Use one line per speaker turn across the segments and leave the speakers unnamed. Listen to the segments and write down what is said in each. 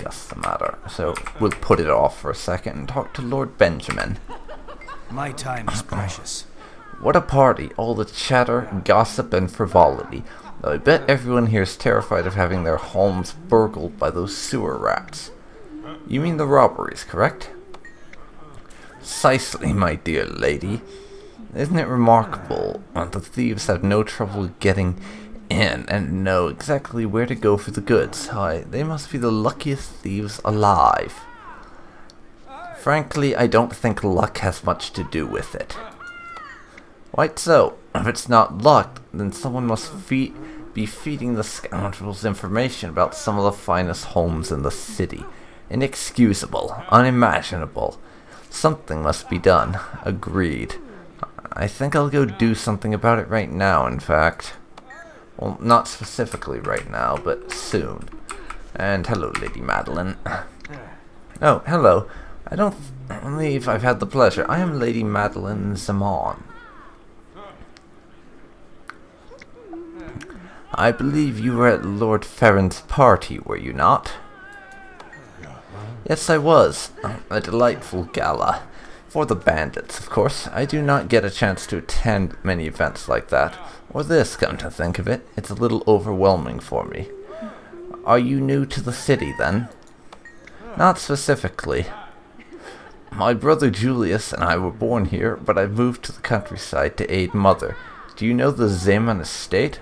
discuss the matter, so we'll put it off for a second and talk to Lord Benjamin.
My time is precious.
What a party, all the chatter, gossip, and frivolity. Though I bet everyone here is terrified of having their homes burgled by those sewer rats. You mean the robberies, correct? Precisely, my dear lady. Isn't it remarkable that the thieves have no trouble getting in and know exactly where to go for the goods? Why, they must be the luckiest thieves alive. Frankly, I don't think luck has much to do with it. Quite so. If it's not luck, then someone must be feeding the scoundrels information about some of the finest homes in the city. Inexcusable. Unimaginable. Something must be done. Agreed. I think I'll go do something about it right now, in fact. Well, not specifically right now, but soon. And hello, Lady Madeline. Oh, hello. I don't believe I've had the pleasure. I am Lady Madeline Zaman. I believe you were at Lord Farron's party, were you not? Yes, I was. A delightful gala. For the bandits, of course. I do not get a chance to attend many events like that. Or this, come to think of it. It's a little overwhelming for me. Are you new to the city, then? Not specifically. My brother Julius and I were born here, but I moved to the countryside to aid Mother. Do you know the Zaman estate?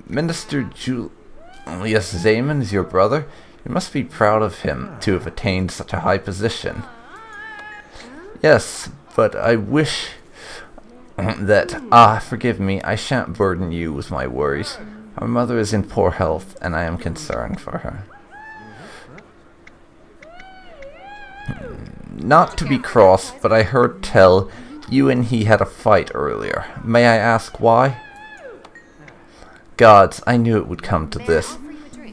Minister Julius Zaman is your brother? You must be proud of him to have attained such a high position. Yes, but I wish that... forgive me, I shan't burden you with my worries. Our mother is in poor health, and I am concerned for her. Not to be cross, but I heard tell you and he had a fight earlier. May I ask why? Gods, I knew it would come to this.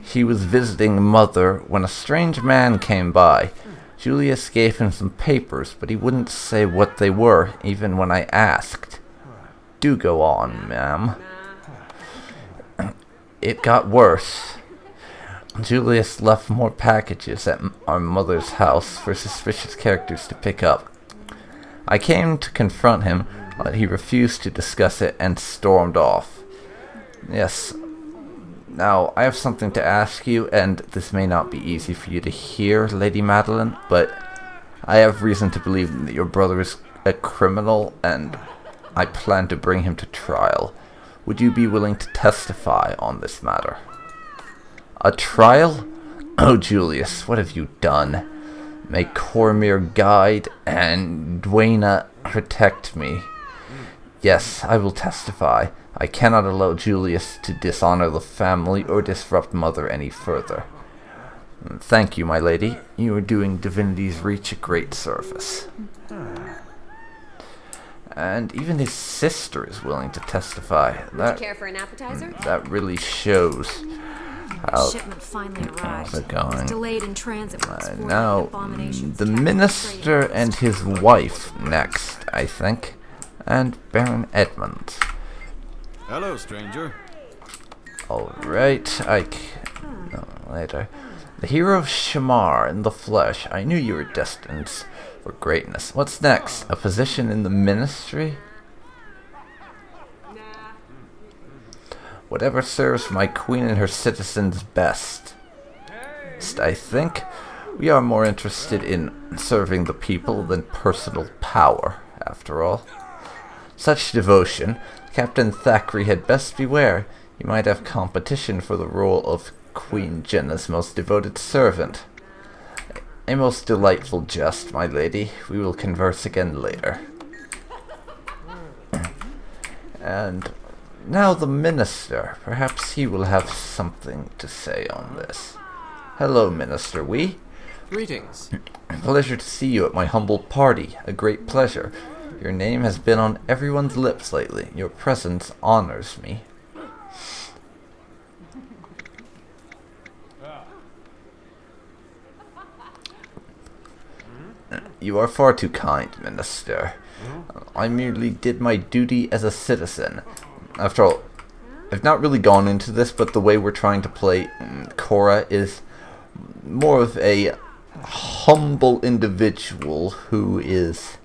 He was visiting Mother when a strange man came by. Julius gave him some papers, but he wouldn't say what they were, even when I asked. Do go on, ma'am. It got worse. Julius left more packages at our mother's house for suspicious characters to pick up. I came to confront him, but he refused to discuss it and stormed off. Yes. Now, I have something to ask you, and this may not be easy for you to hear, Lady Madeline, but I have reason to believe that your brother is a criminal, and I plan to bring him to trial. Would you be willing to testify on this matter? A trial? Oh, Julius, what have you done? May Cormyr guide and Dwayna protect me. Yes, I will testify. I cannot allow Julius to dishonor the family or disrupt Mother any further. Thank you, my lady. You are doing Divinity's Reach a great service. And even his sister is willing to testify.
Would you care for an appetizer?
That really shows how
Shipment finally arrived.
how's it going.
It's delayed in transit.
Now, the minister and his wife next, I think, and Baron Edmund.
Hello, stranger.
Alright, later. The hero of Shamar in the flesh. I knew you were destined for greatness. What's next? A position in the ministry? Whatever serves my queen and her citizens best. I think we are more interested in serving the people than personal power, after all. Such devotion, Captain Thackeray had best beware. He might have competition for the role of Queen Jenna's most devoted servant. A most delightful jest, my lady. We will converse again later. And now the minister. Perhaps he will have something to say on this. Hello, Minister Wee.
Greetings.
Pleasure to see you at my humble party. A great pleasure. Your name has been on everyone's lips lately. Your presence honors me. You are far too kind, Minister. I merely did my duty as a citizen. After all, I've not really gone into this, but the way we're trying to play Cora is more of a humble individual who is...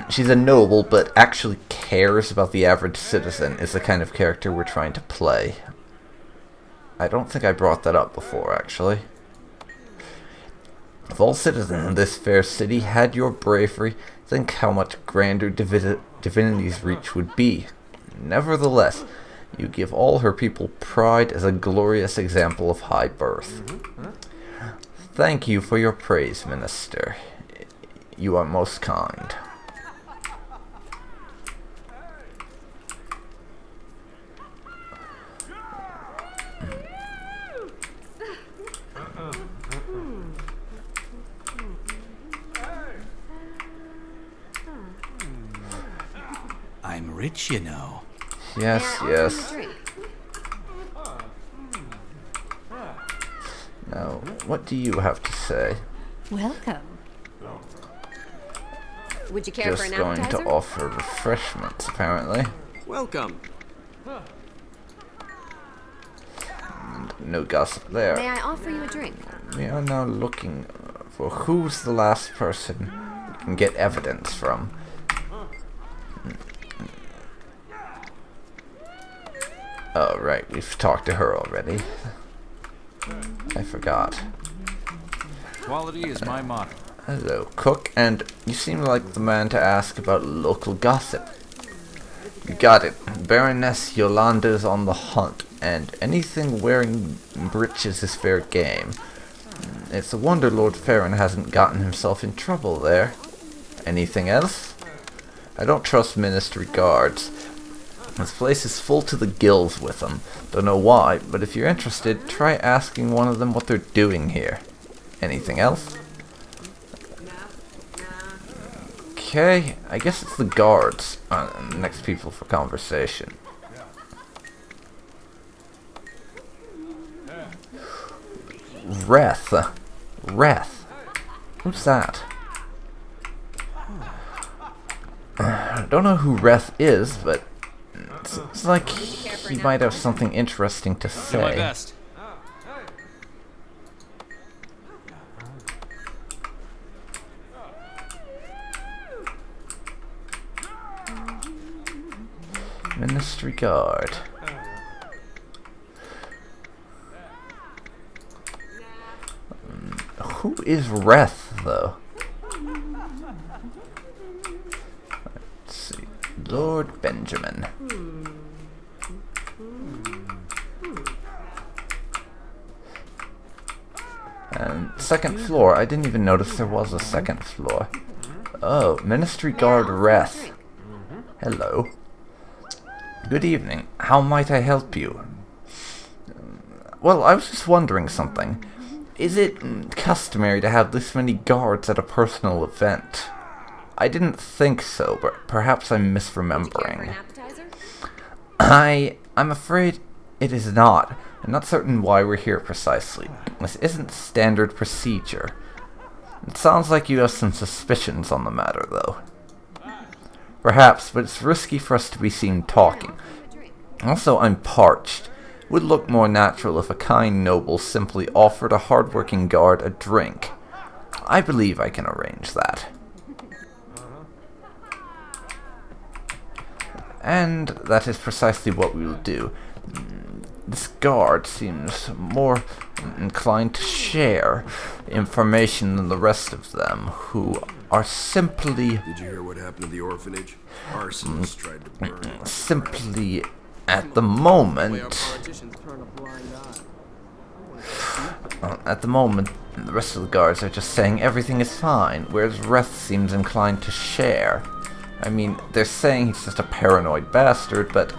She's a noble, but actually cares about the average citizen is the kind of character we're trying to play. I don't think I brought that up before, actually. If all citizens in this fair city had your bravery, think how much grander Divinity's reach would be. Nevertheless, you give all her people pride as a glorious example of high birth. Thank you for your praise, Minister. You are most kind.
I'm rich, you know.
Yes,
May I offer you a
yes.
drink?
Now, what do you have to say?
Welcome.
Would you care for
Just
an
going
appetizer?
to offer refreshments, apparently.
Welcome.
No gossip
May
there.
I offer you a drink?
We are now looking for who's the last person we can get evidence from. Oh, right, we've talked to her already. I forgot.
Quality is my motto.
Hello, cook, and you seem like the man to ask about local gossip. You got it. Baroness Yolanda's on the hunt, and anything wearing breeches is fair game. It's a wonder Lord Farron hasn't gotten himself in trouble there. Anything else? I don't trust Ministry guards. This place is full to the gills with them. Don't know why, but if you're interested, try asking one of them what they're doing here. Anything else? Okay, I guess it's the guards. Next people for conversation. Reth. Reth. Who's that? I don't know who Reth is, but it's like he might have something interesting to
Do my
say.
best.
Ministry guard. Who is Reth, though? Let's see. Lord Benjamin. And second floor. I didn't even notice there was a second floor. Oh, Ministry Guard Reth. Hello. Good evening. How might I help you? Well, I was just wondering something. Is it customary to have this many guards at a personal event? I didn't think so, but perhaps I'm
Would you care for an
misremembering.
appetizer?
I'm afraid it is not. I'm not certain why we're here precisely. This isn't standard procedure. It sounds like you have some suspicions on the matter, though. Perhaps, but it's risky for us to be seen talking.
A drink.
Also, I'm parched. It would look more natural if a kind noble simply offered a hard-working guard a drink. I believe I can arrange that. And that is precisely what we will do. This guard seems more inclined to share information than the rest of them, who are simply
Did you hear what happened to the orphanage? Arsonists tried to burn it.
simply at the moment. At the moment, the rest of the guards are just saying everything is fine, whereas Reth seems inclined to share. I mean, they're saying he's just a paranoid bastard, but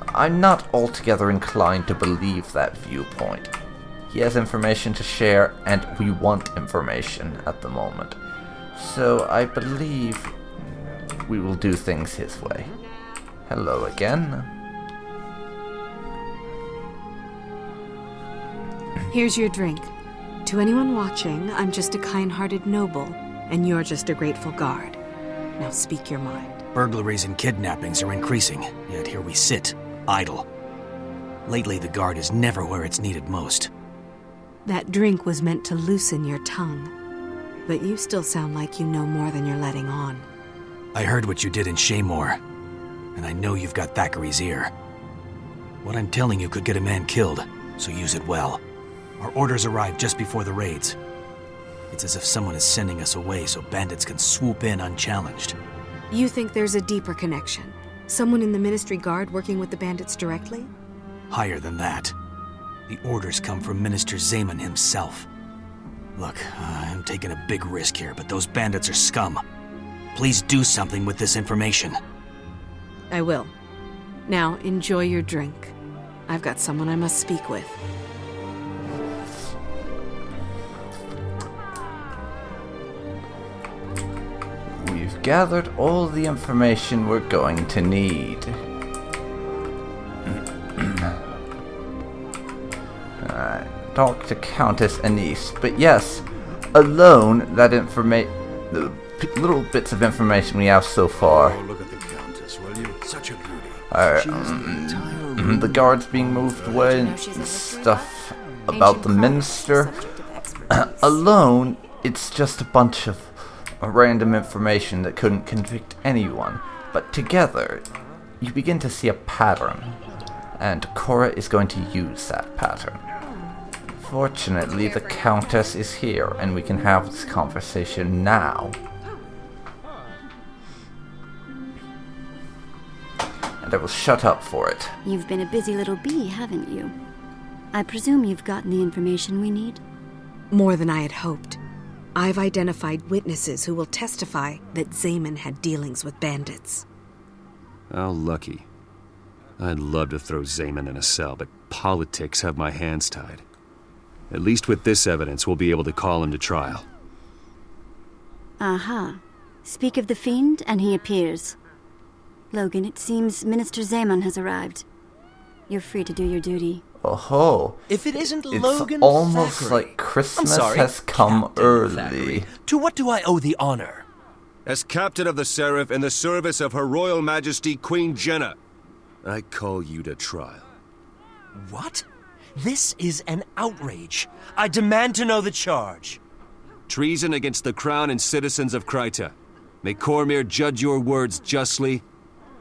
I'm not altogether inclined to believe that viewpoint. He has information to share, and we want information at the moment. So I believe we will do things his way. Hello again.
Here's your drink. To anyone watching, I'm just a kind-hearted noble, and you're just a grateful guard. Now speak your mind.
Burglaries and kidnappings are increasing, yet here we sit, idle. Lately, the guard is never where it's needed most.
That drink was meant to loosen your tongue. But you still sound like you know more than you're letting on.
I heard what you did in Shaymore, and I know you've got Thackeray's ear. What I'm telling you could get a man killed, so use it well. Our orders arrived just before the raids. It's as if someone is sending us away so bandits can swoop in unchallenged.
You think there's a deeper connection? Someone in the Ministry Guard working with the bandits directly?
Higher than that. The orders come from Minister Zaman himself. Look, I'm taking a big risk here, but those bandits are scum. Please do something with this information.
I will. Now, enjoy your drink. I've got someone I must speak with.
We've gathered all the information we're going to need. Talk to Countess Anise, but yes, alone, that the little bits of information we have so far
Oh, look at the Countess, will you? Such a beauty.
are
She has the entire room.
the guards being moved away and stuff about the minister. Alone, it's just a bunch of random information that couldn't convict anyone, but together, you begin to see a pattern, and Cora is going to use that pattern. Fortunately, the Countess is here, and we can have this conversation now. And I will shut up for it.
You've been a busy little bee, haven't you? I presume you've gotten the information we need?
More than I had hoped. I've identified witnesses who will testify that Zaman had dealings with bandits.
How lucky. I'd love to throw Zaman in a cell, but politics have my hands tied. At least with this evidence, we'll be able to call him to trial.
Aha. Speak of the fiend, and he appears. Logan, it seems Minister Zaman has arrived. You're free to do your duty.
Oh-ho.
If it isn't
It's
Logan
almost
Thackeray.
like Christmas
I'm sorry,
has come
Captain
early.
Thackeray. To what do I owe the honor?
As captain of the Seraph in the service of Her Royal Majesty Queen Jenna.
I call you to trial.
What? This is an outrage. I demand to know the charge.
Treason against the crown and citizens of Kryta. May Cormyr judge your words justly,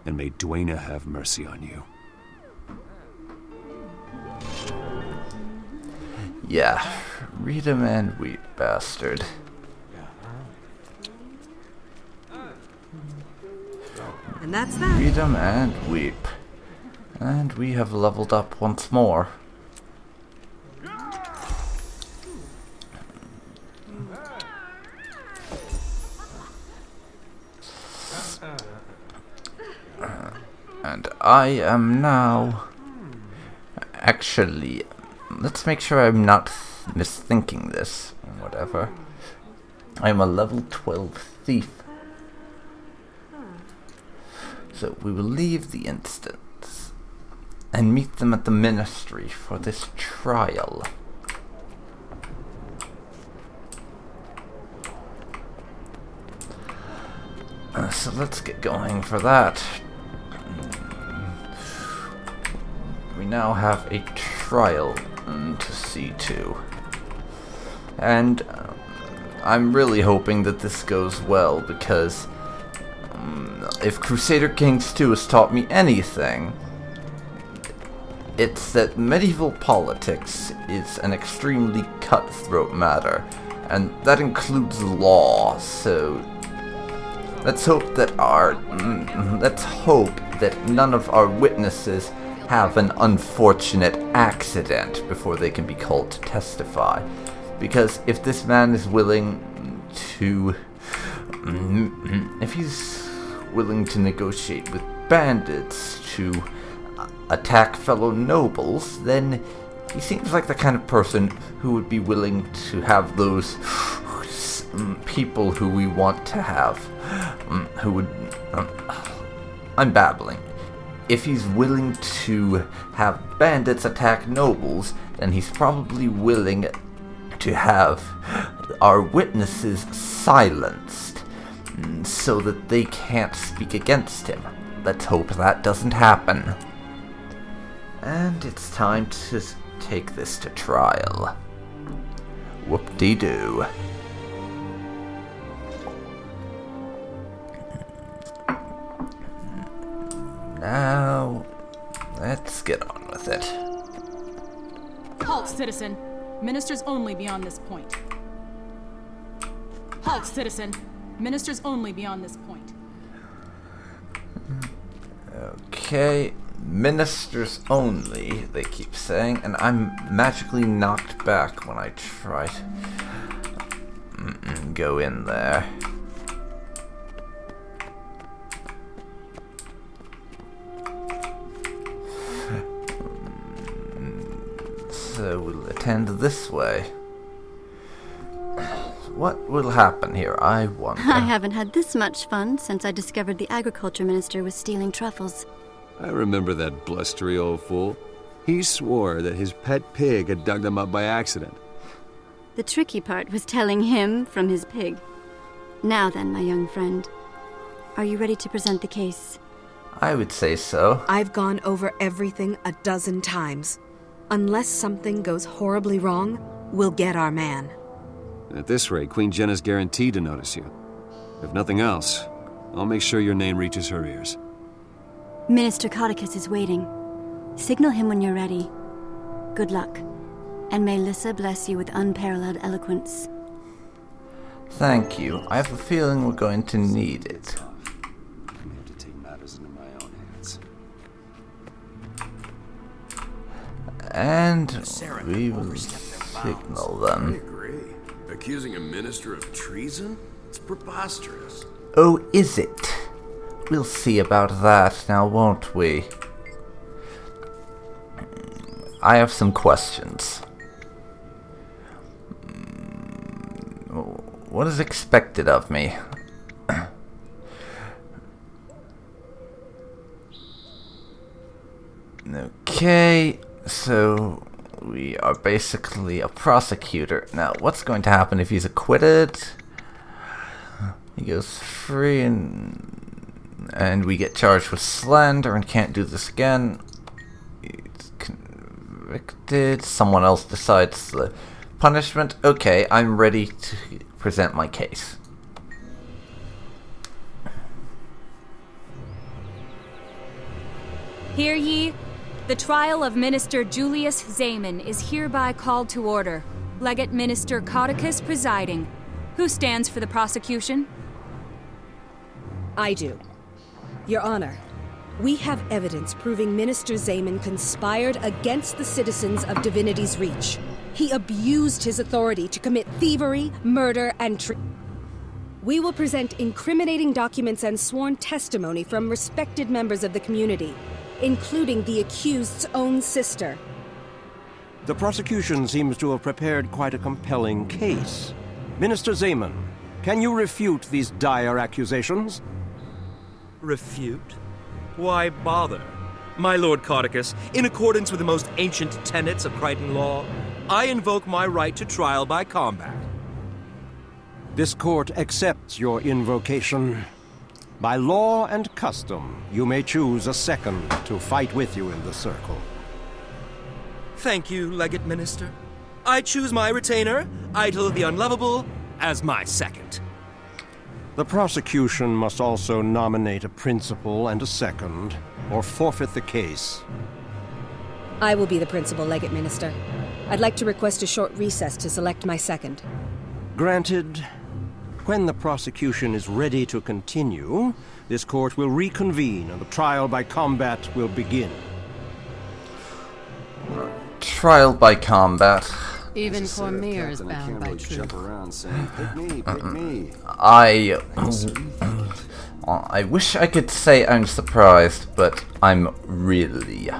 And may Dwayna have mercy on you.
Yeah, read him and weep, bastard.
And that's that.
Read him and weep. And we have leveled up once more. And I am now... Actually, let's make sure I'm not misthinking this. Whatever. I'm a level 12 thief. So we will leave the instance and meet them at the ministry for this trial. So let's get going for that. We now have a trial to see to. And I'm really hoping that this goes well, because if Crusader Kings 2 has taught me anything, it's that medieval politics is an extremely cutthroat matter, and that includes law, so let's hope that none of our witnesses have an unfortunate accident before they can be called to testify. Because if this man is willing to... if he's willing to negotiate with bandits to attack fellow nobles, then he seems like the kind of person who would be willing to have those people who we want to have, who would... I'm babbling. If he's willing to have bandits attack nobles, then he's probably willing to have our witnesses silenced so that they can't speak against him. Let's hope that doesn't happen. And it's time to take this to trial. Whoop-de-doo. Now, let's get on with it.
Halt, citizen. Ministers only beyond this point. Halt, citizen. Ministers only beyond this point.
Okay, ministers only, they keep saying, and I'm magically knocked back when I try to go in there. So we'll attend this way. What will happen here, I wonder?
I haven't had this much fun since I discovered the agriculture minister was stealing truffles.
I remember that blustery old fool. He swore that his pet pig had dug them up by accident.
The tricky part was telling him from his pig. Now then, my young friend, are you ready to present the case?
I would say so.
I've gone over everything a dozen times. Unless something goes horribly wrong, we'll get our man.
At this rate, Queen Jenna's guaranteed to notice you. If nothing else, I'll make sure your name reaches her ears.
Minister Codicus is waiting. Signal him when you're ready. Good luck, and may Lissa bless you with unparalleled eloquence.
Thank you. I have a feeling we're going to need it.
I may have to take matters into my own hands.
And we will signal
I
them.
agree. Accusing a minister of treason? It's preposterous.
Oh, is it? We'll see about that now, won't we? I have some questions. What is expected of me? Okay, so we are basically a prosecutor. Now, what's going to happen if he's acquitted? He goes free and we get charged with slander and can't do this again. He's convicted. Someone else decides the punishment. Okay, I'm ready to present my case.
Hear ye? The trial of Minister Julius Zamen is hereby called to order. Legate Minister Codicus presiding. Who stands for the prosecution?
I do. Your Honor, we have evidence proving Minister Zamen conspired against the citizens of Divinity's Reach. He abused his authority to commit thievery, murder, and We will present incriminating documents and sworn testimony from respected members of the community, including the accused's own sister.
The prosecution seems to have prepared quite a compelling case. Minister Zamen, can you refute these dire accusations?
Refute? Why bother? My Lord Codicus, in accordance with the most ancient tenets of Crichton law, I invoke my right to trial by combat.
This court accepts your invocation. By law and custom, you may choose a second to fight with you in the circle.
Thank you, Legate Minister. I choose my retainer, Eitel the Unlovable, as my second.
The prosecution must also nominate a principal and a second, or forfeit the case.
I will be the principal Legate Minister. I'd like to request a short recess to select my second.
Granted. When the prosecution is ready to continue, this court will reconvene and the trial by combat will begin.
Trial by combat.
Even Cormier is bound by truth.
Jump around saying, pick me, pick me.
I wish I could say I'm surprised, but I'm really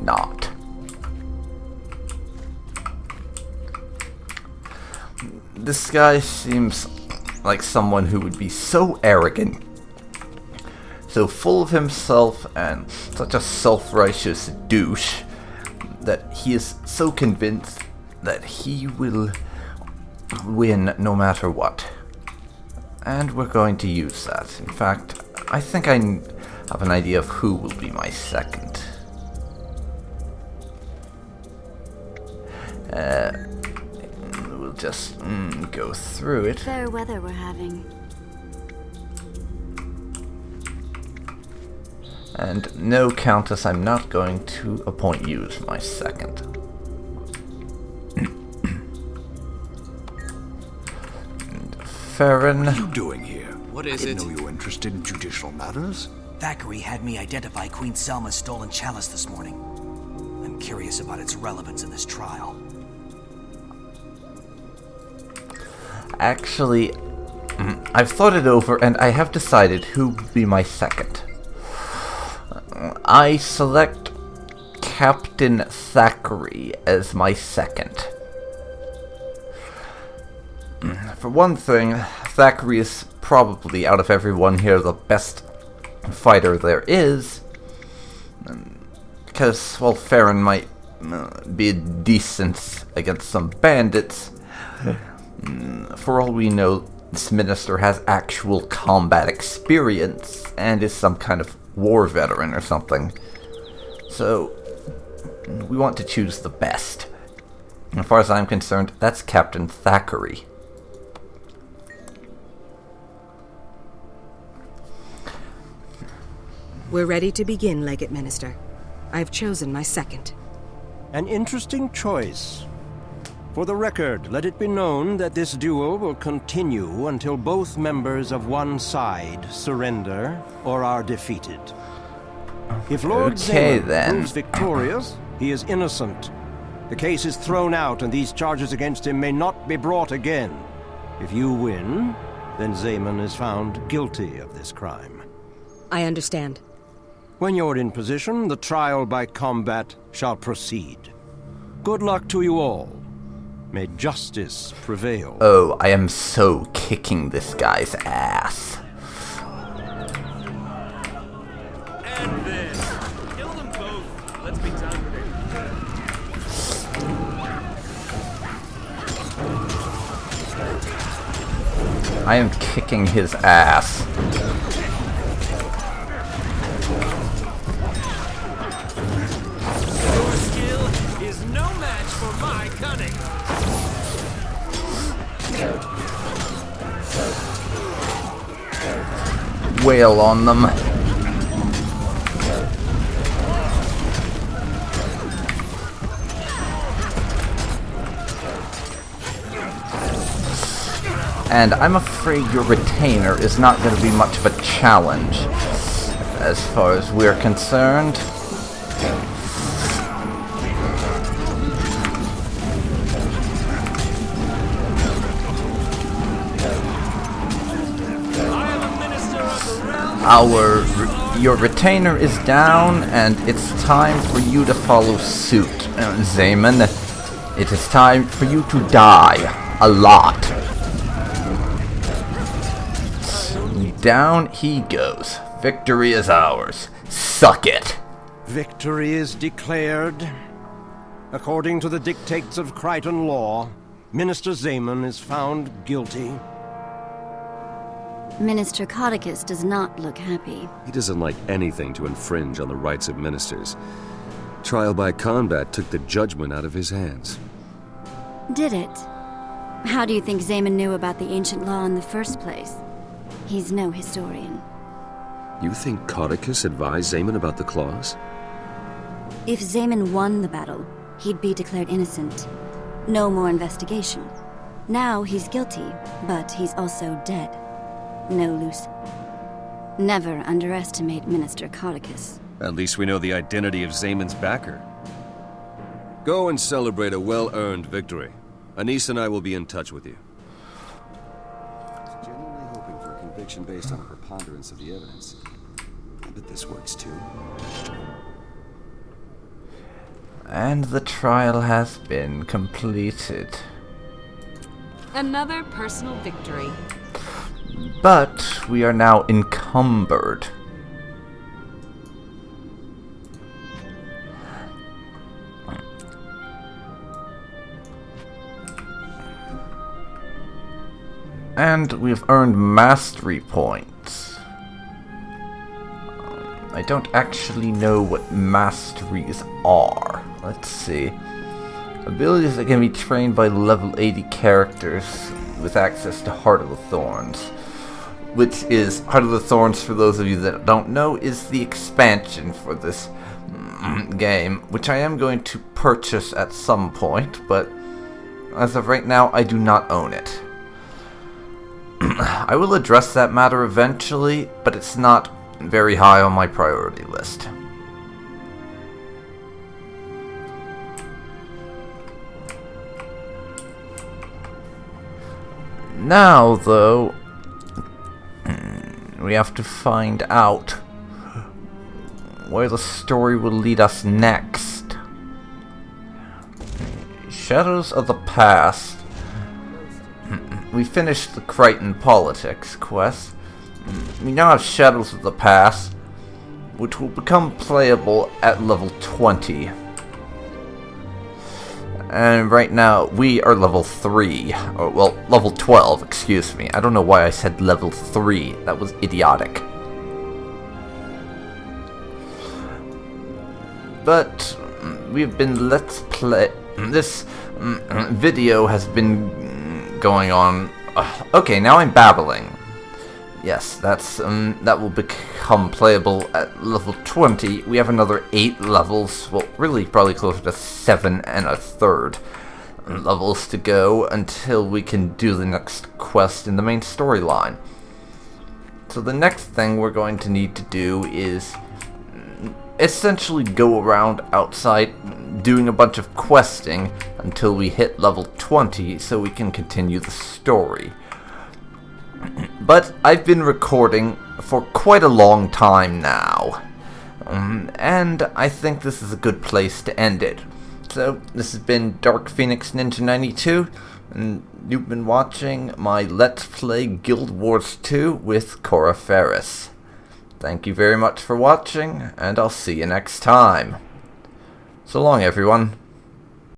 not. This guy seems like someone who would be so arrogant, so full of himself, and such a self-righteous douche that he is so convinced that he will win no matter what. And we're going to use that. In fact, I think I have an idea of who will be my second. I'll just go through it.
Fair weather we're having.
And no, Countess, I'm not going to appoint you as my second. Farron.
What are you doing here?
What is
I
it?
didn't know you were interested in judicial matters.
Thackeray had me identify Queen Selma's stolen chalice this morning. I'm curious about its relevance in this trial.
Actually, I've thought it over and I have decided who will be my second. I select Captain Thackeray as my second. For one thing, Thackeray is probably, out of everyone here, the best fighter there is. Because, well, Farron might be decent against some bandits. For all we know, this minister has actual combat experience and is some kind of war veteran or something. So, we want to choose the best. As far as I'm concerned, that's Captain Thackeray.
We're ready to begin, Legate Minister. I've chosen my second.
An interesting choice. For the record, let it be known that this duel will continue until both members of one side surrender or are defeated. If Lord Zeman proves victorious, he is innocent. The case is thrown out and these charges against him may not be brought again. If you win, then Zeman is found guilty of this crime.
I understand.
When you're in position, the trial by combat shall proceed. Good luck to you all. May justice prevail.
Oh, I am so kicking this guy's ass.
And this. Kill them both. Let's be done with it.
I am kicking his ass.
Your skill is no match for my cunning.
Wail on them. And I'm afraid your retainer is not going to be much of a challenge, as far as we're concerned. Your retainer is down, and it's time for you to follow suit, Zeman. It is time for you to die. A lot. Down he goes. Victory is ours. Suck it.
Victory is declared. According to the dictates of Crichton law, Minister Zeman is found guilty.
Minister Codicus does not look happy.
He doesn't like anything to infringe on the rights of ministers. Trial by combat took the judgment out of his hands.
Did it? How do you think Zeman knew about the ancient law in the first place? He's no historian.
You think Codicus advised Zeman about the clause?
If Zeman won the battle, he'd be declared innocent. No more investigation. Now he's guilty, but he's also dead. No loose. Never underestimate Minister Codicus.
At least we know the identity of Zeman's backer. Go and celebrate a well-earned victory. Anise and I will be in touch with you.
Genuinely hoping for a conviction based on a preponderance of the evidence. I bet this works too.
And the trial has been completed.
Another personal victory.
But we are now encumbered. And we've earned mastery points. I don't actually know what masteries are. Let's see. Abilities that can be trained by level 80 characters with access to Heart of the Thorns. Which is, Heart of the Thorns, for those of you that don't know, is the expansion for this game, which I am going to purchase at some point, but as of right now, I do not own it. I will address that matter eventually, but it's not very high on my priority list. Now, though, we have to find out where the story will lead us next. Shadows of the Past. We finished the Crichton Politics quest. We now have Shadows of the Past, which will become playable at level 20. And right now, we are level 3. Or, well, level 12, excuse me. I don't know why I said level 3. That was idiotic. But we've been Let's Play. This video has been going on. Okay, now I'm babbling. Yes, that will become playable at level 20. We have another 8 levels, well, really probably closer to 7 1/3 levels to go until we can do the next quest in the main storyline. So the next thing we're going to need to do is essentially go around outside doing a bunch of questing until we hit level 20 so we can continue the story. But I've been recording for quite a long time now, and I think this is a good place to end it. So, this has been Dark Phoenix Ninja 92, and you've been watching my Let's Play Guild Wars 2 with Cora Ferris. Thank you very much for watching, and I'll see you next time. So long, everyone.